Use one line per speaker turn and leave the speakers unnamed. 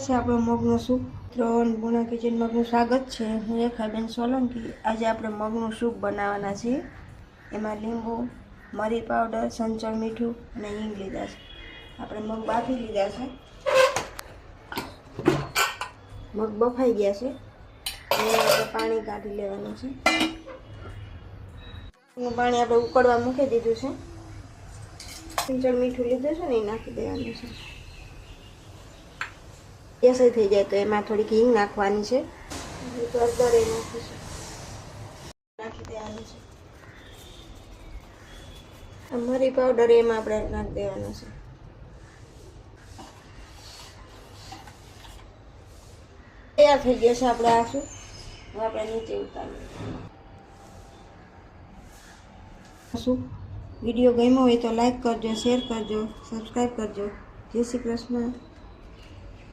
આપણો મગનું સૂપ ત્રણ ગુણા કિચન મગનું સ્વાગત છે। હું રેખાબેન સોલંકી। આજે આપણે મગનું સૂપ બનાવવાના છીએ। એમાં લીંબુ, મરી પાવડર, સંચળ મીઠું અને હિંગ લીધા છે। આપણે મગ બાફી લીધા છે। મગ બફાઈ ગયા છે। આપણે પાણી કાઢી લેવાનું છે। પાણી આપણે ઉકળવા મૂકી દીધું છે। સંચળ મીઠું લીધું છે ને એ નાખી દેવાનું છે। ગેસ થઈ જાય તો એમાં થોડીક હિંગ નાખવાની છે। તો હળદર એ નાખી દેવાનું છે। મરી પાવડર એમાં આપણે નાખી દેવાનો છે। તૈયાર થઈ ગયો છે આપણે આ સૂપ। હવે આપણે નીચે ઉતારીએ સૂપ। વિડીયો ગમ્યો હોય તો લાઈક કરજો, શેર કરજો, સબસ્ક્રાઈબ કરજો। જય શ્રી કૃષ્ણ।